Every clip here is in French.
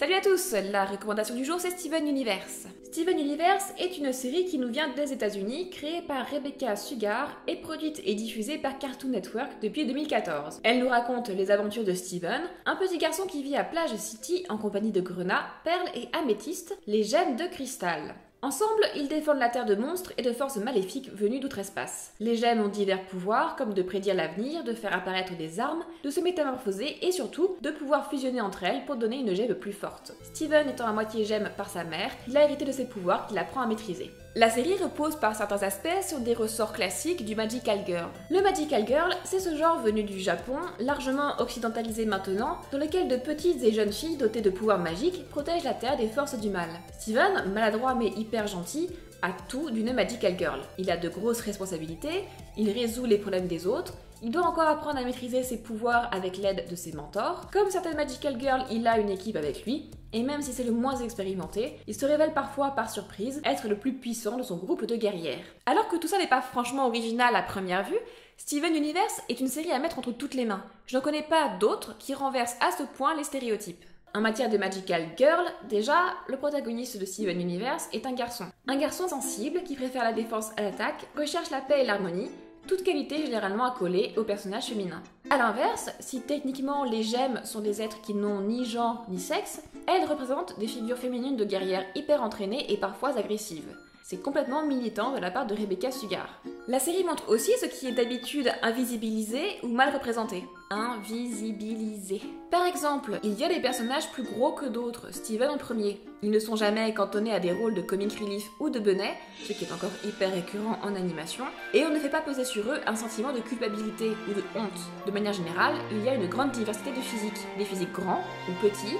Salut à tous, la recommandation du jour c'est Steven Universe. Steven Universe est une série qui nous vient des États-Unis, créée par Rebecca Sugar et produite et diffusée par Cartoon Network depuis 2014. Elle nous raconte les aventures de Steven, un petit garçon qui vit à Plage City en compagnie de Grenat, Perle et Améthyste, les gemmes de cristal. Ensemble, ils défendent la Terre de monstres et de forces maléfiques venues d'outre-espace. Les gemmes ont divers pouvoirs, comme de prédire l'avenir, de faire apparaître des armes, de se métamorphoser et surtout de pouvoir fusionner entre elles pour donner une gemme plus forte. Steven étant à moitié gemme par sa mère, il a hérité de ses pouvoirs qu'il apprend à maîtriser. La série repose par certains aspects sur des ressorts classiques du Magical Girl. Le Magical Girl, c'est ce genre venu du Japon, largement occidentalisé maintenant, dans lequel de petites et jeunes filles dotées de pouvoirs magiques protègent la Terre des forces du mal. Steven, maladroit mais hyper gentil, a tout d'une Magical Girl. Il a de grosses responsabilités, il résout les problèmes des autres, il doit encore apprendre à maîtriser ses pouvoirs avec l'aide de ses mentors. Comme certaines Magical Girls, il a une équipe avec lui, et même si c'est le moins expérimenté, il se révèle parfois par surprise être le plus puissant de son groupe de guerrières. Alors que tout ça n'est pas franchement original à première vue, Steven Universe est une série à mettre entre toutes les mains. Je n'en connais pas d'autres qui renversent à ce point les stéréotypes. En matière de Magical Girl, déjà, le protagoniste de Steven Universe est un garçon. Un garçon sensible qui préfère la défense à l'attaque, recherche la paix et l'harmonie, toute qualité généralement accolée aux personnages féminins. A l'inverse, si techniquement les gemmes sont des êtres qui n'ont ni genre ni sexe, elles représentent des figures féminines de guerrières hyper entraînées et parfois agressives. C'est complètement militant de la part de Rebecca Sugar. La série montre aussi ce qui est d'habitude invisibilisé ou mal représenté. Invisibilisé. Par exemple, il y a des personnages plus gros que d'autres, Steven en premier. Ils ne sont jamais cantonnés à des rôles de comic relief ou de benet, ce qui est encore hyper récurrent en animation, et on ne fait pas peser sur eux un sentiment de culpabilité ou de honte. De manière générale, il y a une grande diversité de physiques. Des physiques grands ou petits,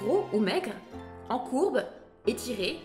gros ou maigres, en courbe, étirés,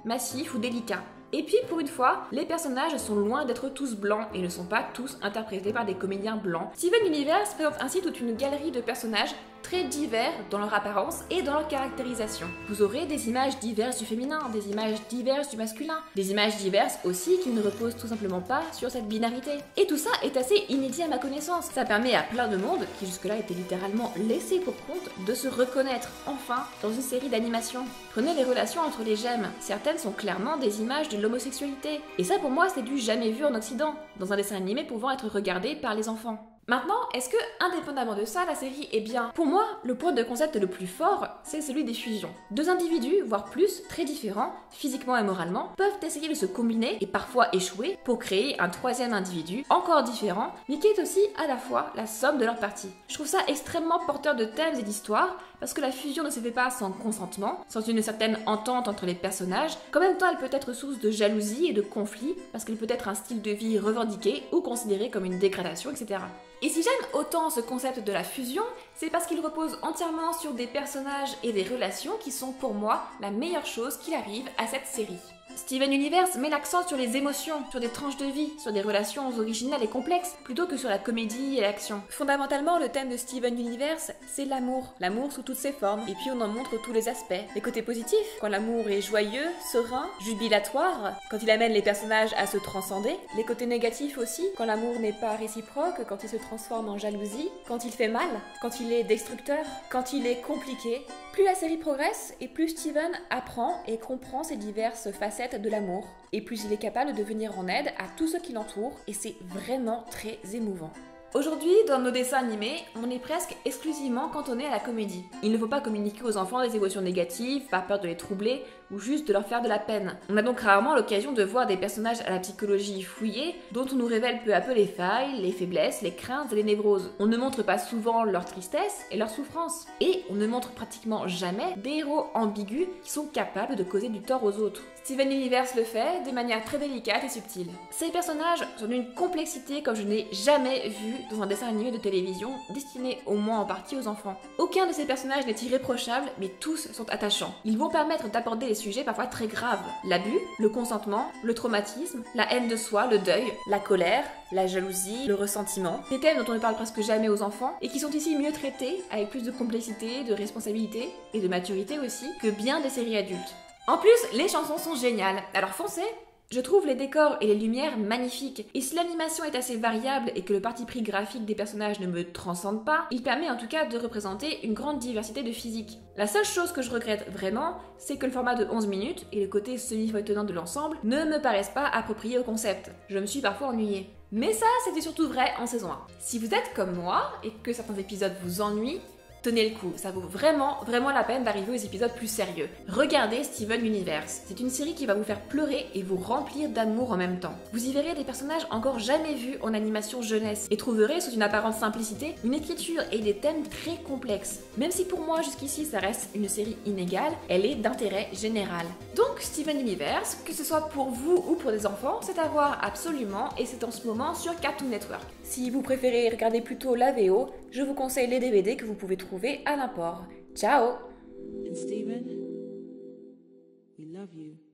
massifs ou délicats. Et puis pour une fois, les personnages sont loin d'être tous blancs et ne sont pas tous interprétés par des comédiens blancs. Steven Universe présente ainsi toute une galerie de personnages très divers dans leur apparence et dans leur caractérisation. Vous aurez des images diverses du féminin, des images diverses du masculin, des images diverses aussi qui ne reposent tout simplement pas sur cette binarité. Et tout ça est assez inédit à ma connaissance. Ça permet à plein de monde, qui jusque-là était littéralement laissé pour compte, de se reconnaître enfin dans une série d'animation. Prenez les relations entre les gemmes. Certaines sont clairement des images de l'homosexualité. Et ça pour moi c'est du jamais vu en Occident, dans un dessin animé pouvant être regardé par les enfants. Maintenant, est-ce que, indépendamment de ça, la série est bien? Pour moi, le point de concept le plus fort, c'est celui des fusions. Deux individus, voire plus, très différents, physiquement et moralement, peuvent essayer de se combiner et parfois échouer pour créer un troisième individu, encore différent, mais qui est aussi à la fois la somme de leurs parties. Je trouve ça extrêmement porteur de thèmes et d'histoires, parce que la fusion ne se fait pas sans consentement, sans une certaine entente entre les personnages, qu'en même temps elle peut être source de jalousie et de conflit, parce qu'elle peut être un style de vie revendiqué ou considéré comme une dégradation, etc. Et si j'aime autant ce concept de la fusion, c'est parce qu'il repose entièrement sur des personnages et des relations qui sont pour moi la meilleure chose qu'il arrive à cette série. Steven Universe met l'accent sur les émotions, sur des tranches de vie, sur des relations originales et complexes, plutôt que sur la comédie et l'action. Fondamentalement, le thème de Steven Universe, c'est l'amour. L'amour sous toutes ses formes, et puis on en montre tous les aspects. Les côtés positifs, quand l'amour est joyeux, serein, jubilatoire, quand il amène les personnages à se transcender. Les côtés négatifs aussi, quand l'amour n'est pas réciproque, quand il se transforme en jalousie, quand il fait mal, quand il est destructeur, quand il est compliqué. Plus la série progresse, et plus Steven apprend et comprend ces diverses facettes de l'amour, et plus il est capable de venir en aide à tous ceux qui l'entourent, et c'est vraiment très émouvant. Aujourd'hui, dans nos dessins animés, on est presque exclusivement cantonné à la comédie. Il ne faut pas communiquer aux enfants des émotions négatives, par peur de les troubler, ou juste de leur faire de la peine. On a donc rarement l'occasion de voir des personnages à la psychologie fouillée, dont on nous révèle peu à peu les failles, les faiblesses, les craintes et les névroses. On ne montre pas souvent leur tristesse et leur souffrance. Et on ne montre pratiquement jamais des héros ambigus qui sont capables de causer du tort aux autres. Steven Universe le fait de manière très délicate et subtile. Ces personnages sont d'une complexité comme je n'ai jamais vu dans un dessin animé de télévision destiné au moins en partie aux enfants. Aucun de ces personnages n'est irréprochable, mais tous sont attachants. Ils vont permettre d'aborder des sujets parfois très graves. L'abus, le consentement, le traumatisme, la haine de soi, le deuil, la colère, la jalousie, le ressentiment. Des thèmes dont on ne parle presque jamais aux enfants et qui sont ici mieux traités, avec plus de complexité, de responsabilité et de maturité aussi, que bien des séries adultes. En plus, les chansons sont géniales, alors foncez! Je trouve les décors et les lumières magnifiques, et si l'animation est assez variable et que le parti pris graphique des personnages ne me transcende pas, il permet en tout cas de représenter une grande diversité de physique. La seule chose que je regrette vraiment, c'est que le format de 11 minutes et le côté semi-feuilletonnant de l'ensemble ne me paraissent pas appropriés au concept. Je me suis parfois ennuyée. Mais ça, c'était surtout vrai en saison 1. Si vous êtes comme moi et que certains épisodes vous ennuient, tenez le coup, ça vaut vraiment la peine d'arriver aux épisodes plus sérieux. Regardez Steven Universe, c'est une série qui va vous faire pleurer et vous remplir d'amour en même temps. Vous y verrez des personnages encore jamais vus en animation jeunesse et trouverez sous une apparente simplicité une écriture et des thèmes très complexes. Même si pour moi jusqu'ici ça reste une série inégale, elle est d'intérêt général. Donc Steven Universe, que ce soit pour vous ou pour des enfants, c'est à voir absolument et c'est en ce moment sur Cartoon Network. Si vous préférez regarder plutôt la VO, je vous conseille les DVD que vous pouvez trouver à l'import. Ciao! And Steven, we love you.